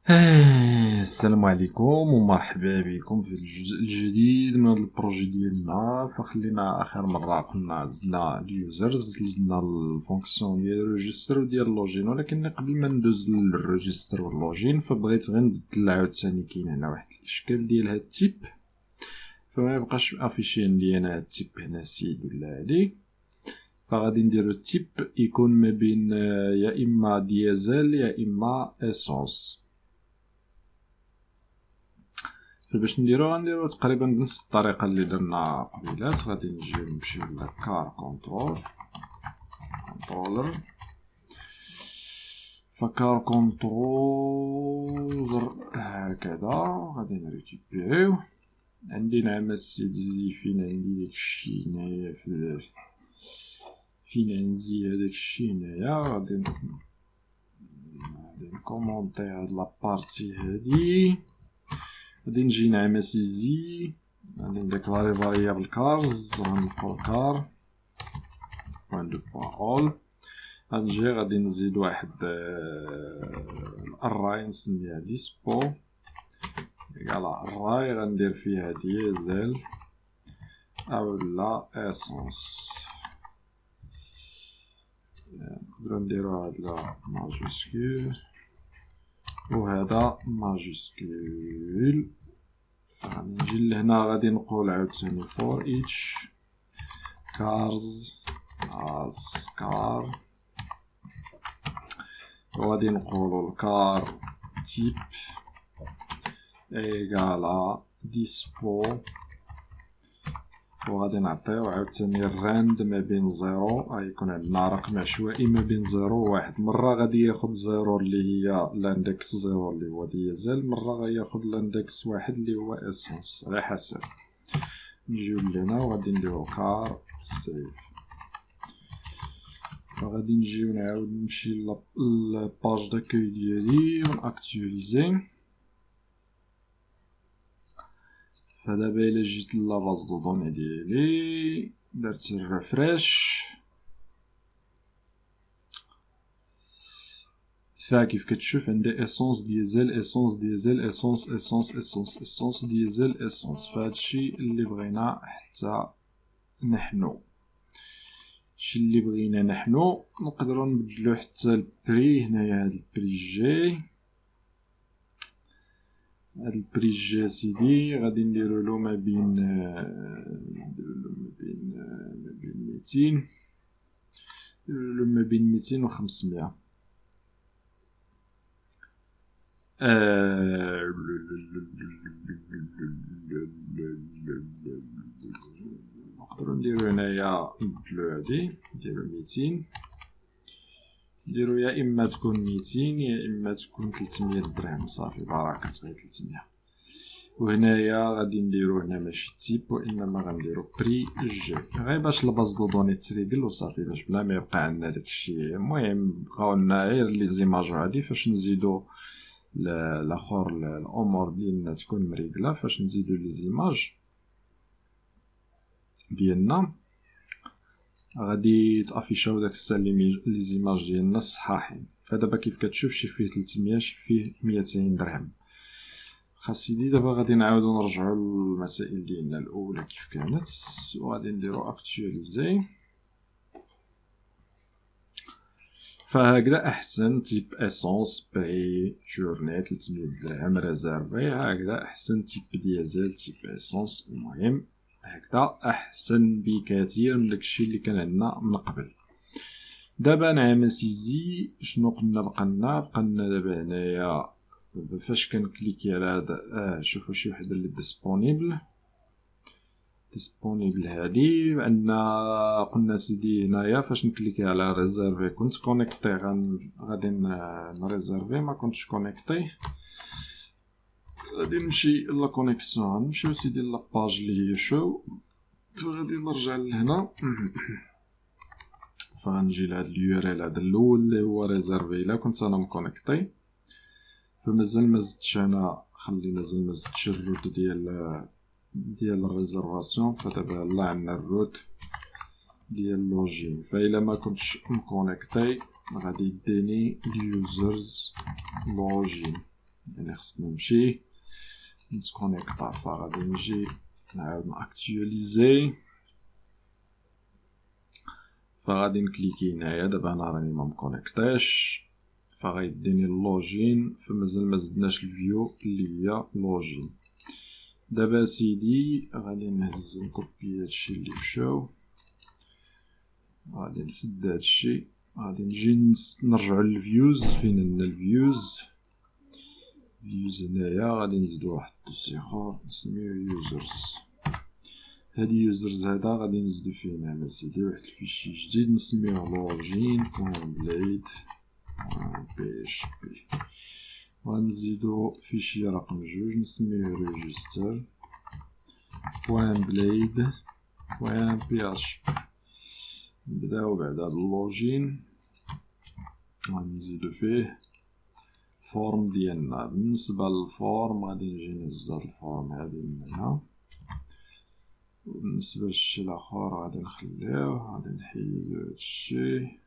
السلام عليكم ومرحبا بكم في الجزء الجديد من هذا البروجي ديالنا. فخلينا اخر مره قلنا زدنا اليوزرز، زدنا الفونكسيون ديال الريجستر وديال اللوجين، ولكن قبل ما ندوز للريجستر واللوجين فبغيت غير نبدل عاوتاني. كاين هنا واحد الاشكال ديال هاد التيب، فما يبقاش افيشي عندي انا هاد التيب هنا سيد ولا هادي. فغادي نديرو التيب يكون ما بين يا اما ديزل يا اما اسونس. فباش غنديرو تقريبا بنفس الطريقه اللي درنا قبيلات. غادي نجيو نمشيو لكار كونترولر. فكار كونترولر هكذا غادي نريكيبيريو. عندي نعم السيدي فين عندي داكشي هنايا، فين نزي هداكشي هنايا. غادي نكومونطي هاد لابارتي هادي. غادي نجي نعمل سيزي، غادي نديكلاري فاريابل كارز، غنقول كار بوان دو بارول. غنجي غادي نزيد واحد الراي نسميها ديسبو على الراي، غندير فيها ديزل اولا اسونس. نقدرو نديرو هاد ماجيسكول وهذا ماجيسكول. فغادي نجي لهنا غادي نقول عاوتاني فور ايتش كارز as كار، وغادي نقولو الكار تيب ايكالا ديسبو، وغادي نعطيو عاوتاني الراند ما بين زيرو. غيكون عندنا رقم عشوائي ما بين زيرو و واحد. مرة غادي ياخد زيرو اللي هي لاندكس زيرو اللي هو ديزل، مرة غياخد لاندكس واحد اللي هو اسونس، على حسب. نجيو لهنا وغادي نديرو كار سيف. فغادي نجيو نعاود نمشي للباج داكوي ديالي ونأكتواليزي. فدابا الا جيت لاباز دو دوني ديالي درت الريفريش، فكيف كتشوف عندي اسونس ديزل اسونس ديزل اسونس اسونس اسونس اسونس ديزل اسونس. فهادشي اللي بغينا حتى نحنو. الشي اللي بغينا نحنو نقدروا نبدلو حتى البري. هنايا هاد البري جي، هاد البري جي سيدي غادي نديرو له ما بين 200 ما بين 200 و 500. نقدرو نديرو هنايا نبدلو هادي نديرو 200. نديرو يا اما تكون 200 يا اما تكون 300 درهم. صافي بركة غير 300. وهنايا غادي نديرو هنا ماشي تيب وانما غنديرو بري جي، غير باش الباز دو دوني تريكل وصافي، باش بلا ما يبقى عندنا داكشي. المهم بقاو لنا غير لي زيماج هادي فاش نزيدو الاخر الامور ديالنا تكون مريقله. فاش نزيدو لي زيماج ديالنا غادي تافيشاو داك الساعه لي زيماج ديالنا الصحاحين. فدابا كيف كتشوف شي فيه 300 شي فيه 200 درهم. خاصني دابا غادي نعاودو نرجعو للمسائل ديالنا الاولى كيف كانت، وغادي نديرو اكتواليزي. فهكذا احسن تيب اسونس بري جورني 300 درهم ريزيرفي. هكذا احسن تيب ديزل تيب اسونس. المهم هكذا احسن بكثير من داكشي اللي كان عندنا من قبل. دابا نعمل سيزي. شنو قلنا بقالنا دابا هنايا فاش كنكليكي على هذا شوفوا شي وحده اللي ديسپونيبل هادي. عندنا قلنا سيدي هنايا فاش نكليكي على ريزيرفي كنت كونيكتي غادي نريزيرفي، ما كنتش كونيكتي غادي نمشي لا كونيكسيون. نمشيو سيدي لاباج اللي هي شو. فغادي نرجع لهنا فغنجي لهاد اليو ار ال هذا الاول اللي هو ريزيرفي. الا كنت انا مكونيكتي فمازال ما زدتش انا، خلي مازال ما زدتش الروت ديال الريزيرفاسيون. فدابا لا عندنا الروت ديال اللوجين. فإلا ما كنتش مكونيكتي غادي يديني اليوزرز لوجين. يعني خصني نمشي نتكونيكطا، فغادي نجي نعاود ناكتواليزي، فغادي نكليكي هنايا. دابا انا راني مكونيكطيش، فغيديني اللوجين، فمازال مزدناش الفيو اللي هي لوجين. دابا سيدي غادي نهز نكوبي هادشي اللي فشاو، غادي نسد هادشي، غادي نجي نرجعو للفيوز. فين عندنا الفيوز هنايا، غادي نزيدو واحد الدوسي اخر نسميوه يوزرز. هاد يوزرز هذا غادي نزيدو فيه هنا سيدي واحد الفيشي جديد نسميوه لوجين بليد بي اش بي، وغنزيدو فيشي رقم 2 نسميوه ريجستر بليد بي اش بي. نبداو بعدا باللوجين، غنزيدو فيه الفورم ديالنا. بالنسبة للفورم غادي نجي نهز هاد الفورم هادي من هنا، وبالنسبة للشي لاخر غادي نخليوه، غادي نحيدو هادشي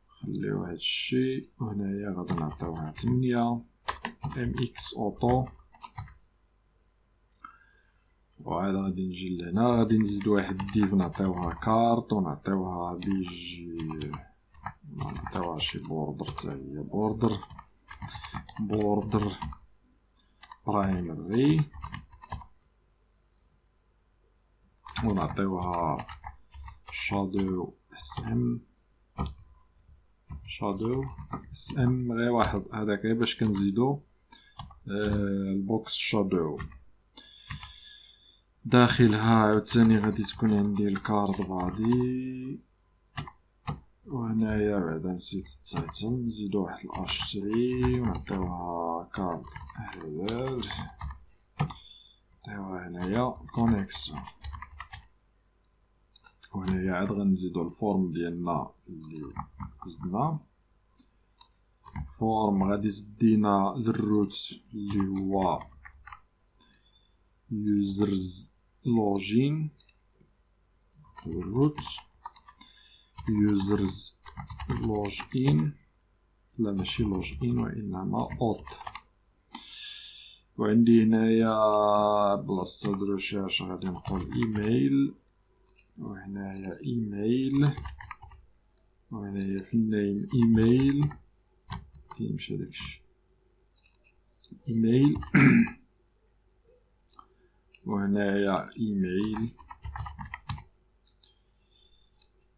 نخليو هادشي، وهنايا غادي نعطيوها 8 mx اوتو. وعاد غادي نجي لهنا، غادي نزيدو واحد ديف نعطيوها كارت، ونعطيوها بيجي نعطيوها شي بوردر تا هي بوردر برايمري، ونعطيوها شادو اس ام غير واحد هذاك باش كنزيدو البوكس شادو داخلها. عاوتاني غادي تكون عندي الكارد بادي، وهنايا بعدا نسيت التايتل نزيدو واحد الاشتري ونعطيوها كارد هيدر، نعطيوها هنايا كونيكسيون. وهنايا عاد غنزيدو الفورم ديالنا اللي زدنا. فورم غادي يزدينا للروت اللي هو يوزرز لوجين، الروت يوزرز لوج ان، لا ماشي لوج ان وانما اوت. وعندي هنايا بلاصة الريشيرش غادي نقول ايميل، وهنايا ايميل، وهنايا في النيم ايميل، فين مشى داكشي ايميل وهنايا ايميل،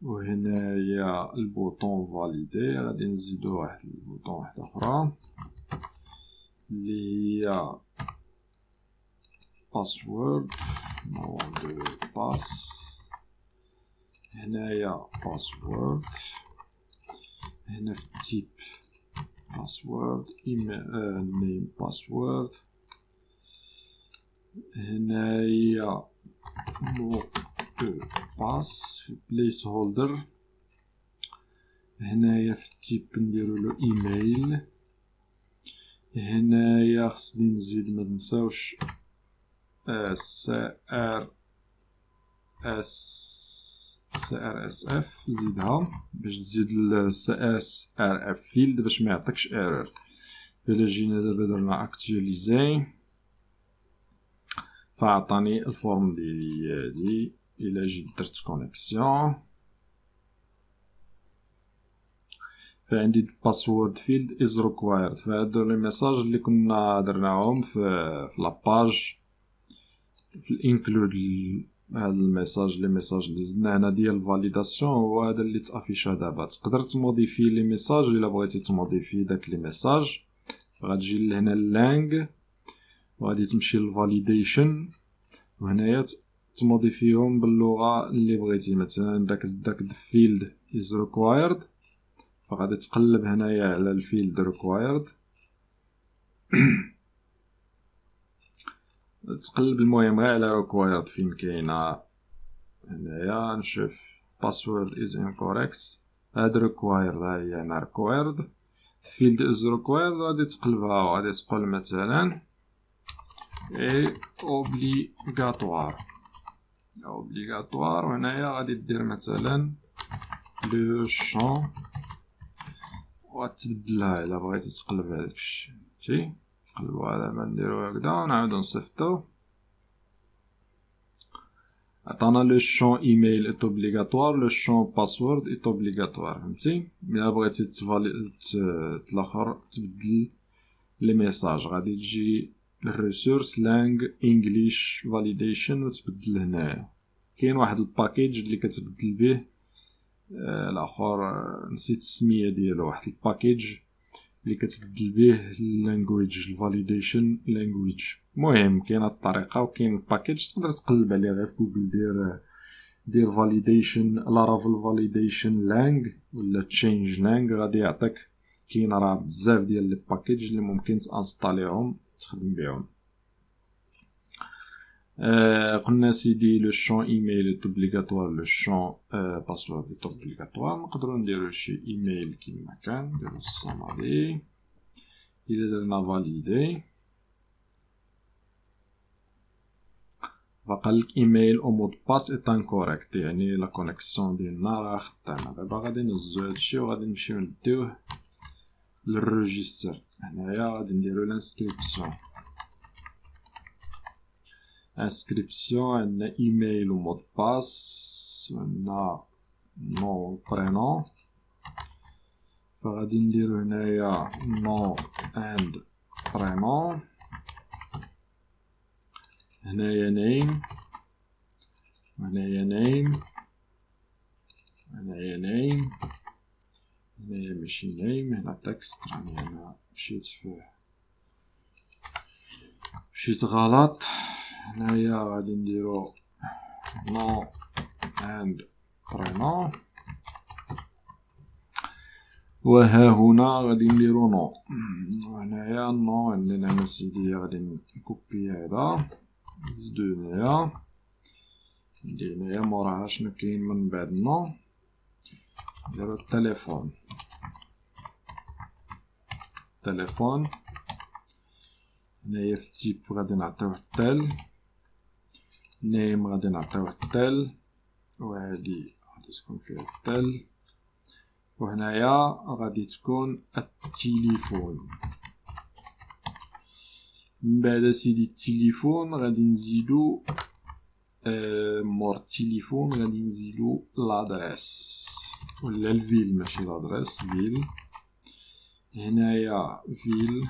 وهنايا البوطون فاليدي. غادي نزيدو واحد البوطون واحد اخرى اللي هي باسورد مو دو باس، هنايا باسورد، هنا في التيب باسورد نيم باسورد، هنايا مو دو باس في بليس هولدر، هنايا في التيب نديرولو ايميل، هنايا خصني نزيد منساوش سي ار اس اف زيدها باش تزيد السي اس ار اف فيلد باش ما يعطيكش ايرور. الا جينا دابا درنا اكتواليزي فعطاني الفورم ديالي هادي. الا جيت درت كونيكسيون فعندي الباسورد فيلد از ريكوايرد، فهادو لي ميساج اللي كنا درناهم في لاباج في الانكلود. هذا الميساج اللي زدنا هنا ديال الفاليداسيون هو هذا اللي تافيشا دابا. تقدر تموديفي لي ميساج الا بغيتي تموديفي داك لي ميساج، غتجي لهنا اللانغ وغادي تمشي للفاليديشن، وهنايا تموديفيهم باللغه اللي بغيتي. مثلا داك الفيلد از ريكوايرد، فغادي تقلب هنايا على الفيلد ريكوايرد تقلب المهم غير على ريكوايرد فين كاينه. هنايا نشوف password is incorrect، هاد ريكوايرد ها هي هنا ريكوايرد، field is required، غادي تقلبها وغادي تقول مثلا obligatoire، وهنايا غادي دير مثلا لو شون وغتبدلها الا بغيتي تقلب هداك الشيء. شي نقلبو على ما نديرو هكدا نعاودو نصيفطو. عطانا لو شون ايميل ايت اوبليغاتوار، لو شون باسورد ايت اوبليغاتوار. فهمتي؟ ملي بغيتي تلاخر تبدل لي ميساج غادي تجي الريسورس لانغ انجليش فاليديشن وتبدل هنايا. كاين واحد الباكيج اللي كتبدل به الاخر نسيت السميه ديالو، واحد الباكيج اللي كتبدل به اللانجويج الفاليديشن لانجويج. المهم كاينه الطريقه وكاين الباكيج تقدر تقلب عليه غير في جوجل، دير فاليديشن لارافل فاليديشن لانغ ولا تشينج لانغ، غادي يعطيك كاين راه بزاف ديال لي باكيج اللي ممكن تانستاليهم تخدم بهم. قلنا سيدي لو شون ايميل est obligatoire، لو شون باسورد est obligatoire. نقدروا نديرو شي ايميل كيما كان، نديرو الصمادي الى درنا فاليدي فقالك ايميل او مود باس ايت انكوريكت، يعني لا كونيكسيون ديالنا راه خدامه. دابا غادي نهزو هادشي وغادي نمشيو نديوه للريجستر. هنايا غادي نديرو لانسكريبسيون. انسكريبسيون عندنا ايميل و مود باس، عندنا نو برينون، فغادي نديرو هنايا نو اند برينون، هنايا نيم، هنايا نيم، هنايا نيم، هنايا ماشي نيم، هنا تكست راني انا مشيت غلط. هنايا غادي نديرو نو اند برينون، وها هنا غادي نديرو نو. هنايا نو عندنا هنا سيدي، غادي نكوبي هذا نزيدو هنايا، ندير هنايا موراها شنو كاين من بعد نو، نديرو التليفون. التليفون هنايا في التيب غادي نعطيوه التل، نيم غادي نعطيوه التل، وهادي غادي تكون فيها التل، وهنايا غادي تكون التليفون. من بعد سيدي التليفون غادي نزيدو مور التليفون غادي نزيدو لادريس ولا الفيل، ماشي لادريس، فيل. هنايا فيل،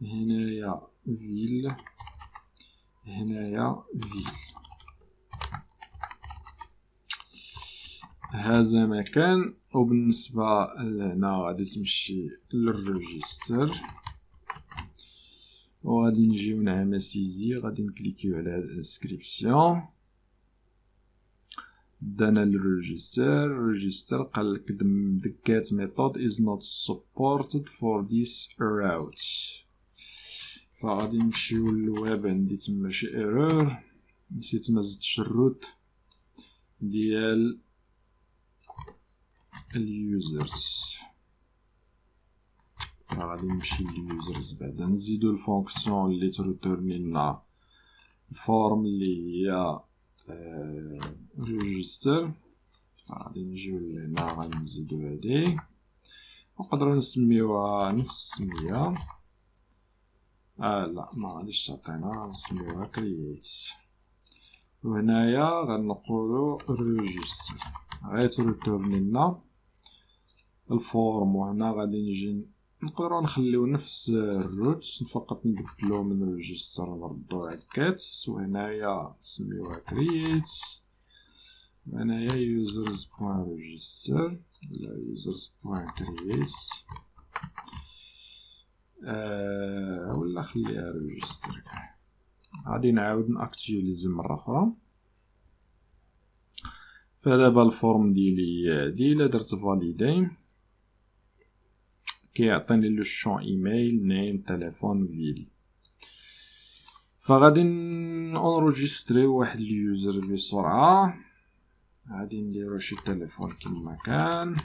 هنايا فيل، هنايا فيل. هذا مكان. وبالنسبة لهنا غادي تمشي للريجستر وغادي نجيو نعمل سيزي، غادي نكليكيو على الانسكريبسيون. دانا للريجستر قالك the get method is not supported for this route، فغادي نمشيو للويب. عندي تما شي ايرور، نسيت مزدتش الروت ديال اليوزرز، فغادي نمشي لليوزرز بعدا نزيدو الفونكسيون اللي تريتورني لنا الفورم اللي هي ريجستر. فغادي نجيو لهنا غادي نزيدو هادي، نقدرو نسميوها نفس السمية. لا ما غاديش تعطينا، نسميوها كرييت. وهنايا غنقولو ريجستر، غيتريتورني لنا الفورم. وهنا غادي نجي نقدرو نخليو نفس الروت، فقط نبدلو من ريجستر نردو هكات. وهنايا نسميوها كرييت، وهنايا users point register ولا users point create ولا خليها ريجستر. غادي نعاود ناكتواليزي مرة أخرى. فدابا الفورم ديالي هادي إلا درت فاليدي كيعطيني لو شون ايميل، نيم، تليفون، فيل. فغادي نونجستريو واحد اليوزر بسرعة. غادي نديرو شي تليفون كيما كان،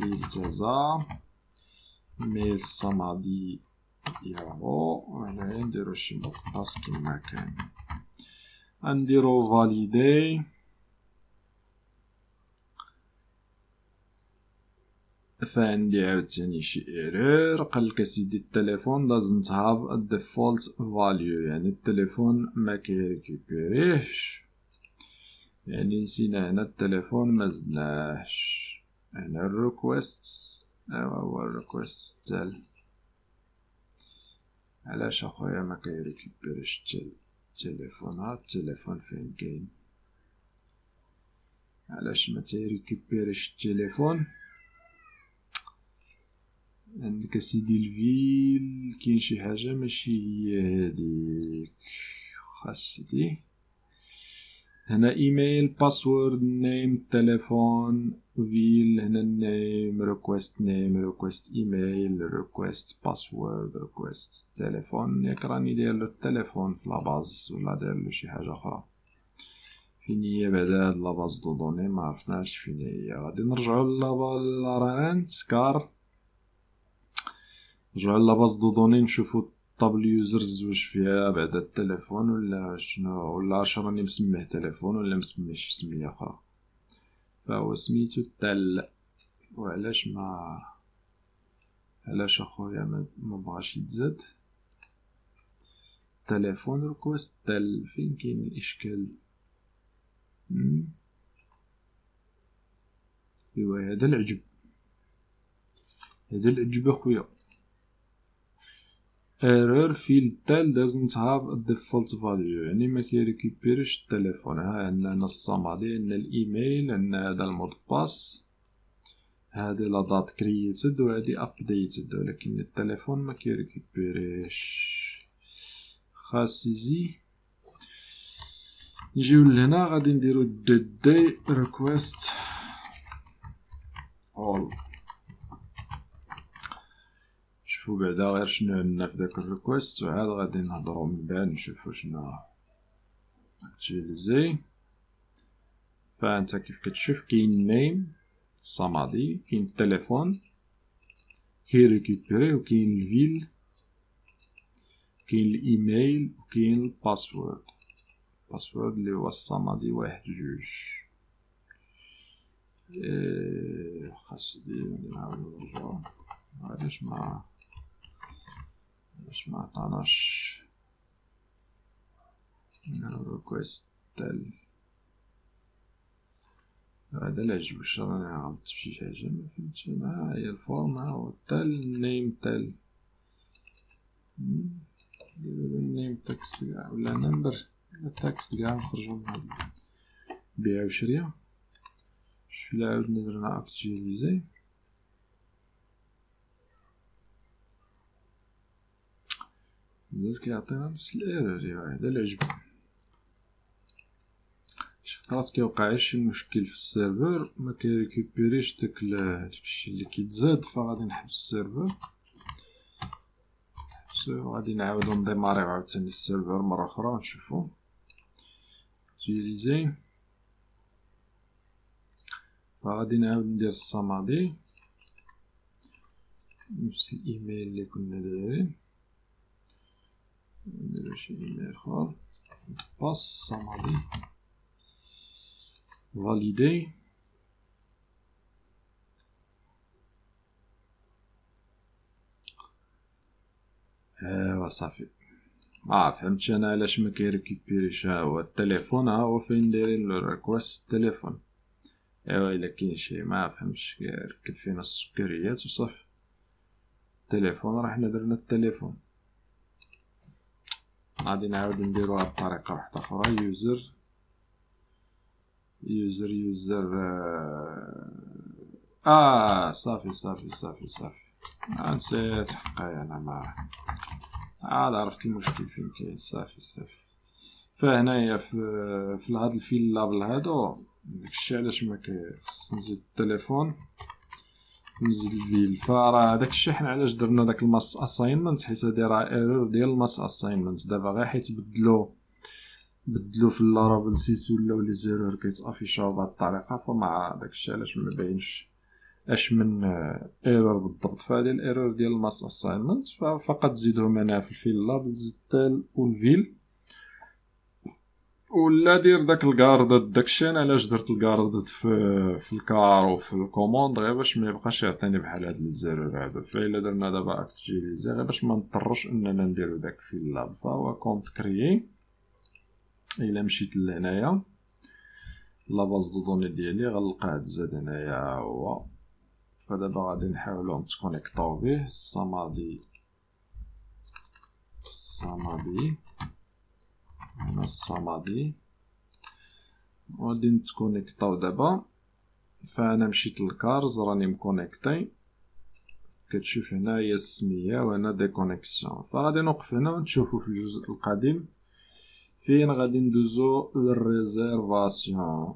فيل تازا، ميل الصمادي ياهو. وهنايا نديرو شي مود باس كيما كان، غنديرو فاليدي. فعندي عاوتاني شي ايرور قالك اسيدي التليفون doesn't have a default value، يعني التليفون ما كيريكوبيريهش، يعني نسينا هنا التليفون مزدناهش. هنا الريكويست هو الريكويست تال علاش اخويا ما كيريكوبيريش التليفونات؟ التليفون فين كاين؟ علاش ما تيريكوبيريش التليفون؟ عندك اسيدي الفيل كاين شي حاجه ماشي هي هاديك، خاص دي هنا ايميل باسورد نيم تليفون فيل، هنا نيم ريكويست نيم ريكويست ايميل ريكويست باسورد ريكويست تليفون. ياك راني دايرلو التليفون في لاباز ولا دايرلو شي حاجه اخرى؟ فين هي بعدا هاد لاباز دو دوني؟ ما عرفناش فين هي. غادي نرجعو للرانت كار، نرجعو لاباز دو دوني نشوفو طابل يوزرز واش فيها بعدا التليفون ولا شنو، ولا اش راني مسميه تليفون ولا مسميهش سميه اخرى. فهو سميتو تل. وعلاش علاش اخويا ما بغاش يتزاد تليفون ريكويست تل؟ فين كاين الاشكال؟ ايوا هذا العجب، هذا العجب اخويا. error field tel doesn't have a default value، يعني ما كيريكوبيريش التليفون. ها عندنا الصمادي، عندنا الايميل، عندنا هذا المود باس، هذه لا دات كرييتد وهذه ابديتد، ولكن التليفون ما كيريكوبيريش. خاص يزي نجيو لهنا غادي نديرو دي ريكويست all. شوفو بعدا غير شنو عندنا في داك الريكويست، وعاد غادي نهضرو من بعد نشوفو شنو اكتيليزي. فانت كيف كتشوف كاين نيم الصمادي، كاين التليفون كيريكوبيري، وكاين الفيل، كاين الايميل، وكاين الباسورد. الباسورد اللي هو الصمادي 1 2. خاص نعاودو نرجعو. علاش ما عطاناش ريكويست تال؟ هذا العجب، واش راني غلطت في شي حاجه؟ ما فهمتش. ها هي الفورم، ها هو تال نيم تال نيم تكست كاع ولا نمبر تكست كاع نخرجو من هاد بيع وشريه. شوف الا عاودنا درنا اكتيفيزي مازال كيعطينا نفس الايرور. هذا العجب. شي خطرات كيوقع شي مشكل في السيرفر ما كيريكوبيريش داكشي اللي كيتزاد، فغادي نحبس السيرفر غادي نعاودو نديماريو عاوتاني السيرفر مرة أخرى نشوفو utiliser. فغادي نعاود ندير الصمادي نفس الايميل اللي كنا دايرين، نديرو شي ايميل اخر باس صمادي فاليدي. ايوا صافي. فهمتش انا علاش ما كيريكوبيريش. ها هو التليفون، ها هو فين دايرين لو ريكويست التليفون. ايوا الا كاين شي ما فهمتش كيركب فينا السكريات وصافي. التليفون راه حنا درنا التليفون. غادي نعاود نديروها بطريقه واحده اخرى. يوزر صافي نسيت حقايا انا ما عاد عرفت المشكل فين كاين. صافي فهنايا في هاد الفيل لابل هادو داكشي علاش ما كيخص نزيد التليفون نزيد الفيل. فراه داكشي حنا علاش درنا داك الماس اساينمنت، حيت هادي راه ايرور ديال الماس اساينمنت. دابا غير حيت بدلو في اللارافيل 6 ولاو لي زيرور كيتافيشاو بهاد الطريقه، فما داكشي علاش ما باينش اش من ايرور بالضبط. فهادي الايرور ديال الماس اساينمنت، فقط زيدهم هنا في الفيل لابل، زيد التال والفيل ولا دير داك الكاردد داكشي. انا علاش درت الكاردد في الكار وفي الكوموند غير باش ما يبقاش يعطيني بحال هاد الزرار هادو. فإلا درنا دابا اكتيفيزي غير باش ما نضطروش اننا نديرو داك في اللاب. فهو كونت كريي. الا مشيت لهنايا لاباز دو دوني ديالي غنلقاه تزاد هنايا هو. فدابا غادي نحاولو نتكونيكطاو بيه. الصمادي هنا الصمادي غادي نتكونيكطاو دابا. فانا مشيت للكارز راني مكونيكطي. كتشوف هنايا السميه وهنا ديكونيكسيون. فغادي نوقف هنا ونشوفو في الجزء القديم فين غادي ندوزو للريزيرفاسيون.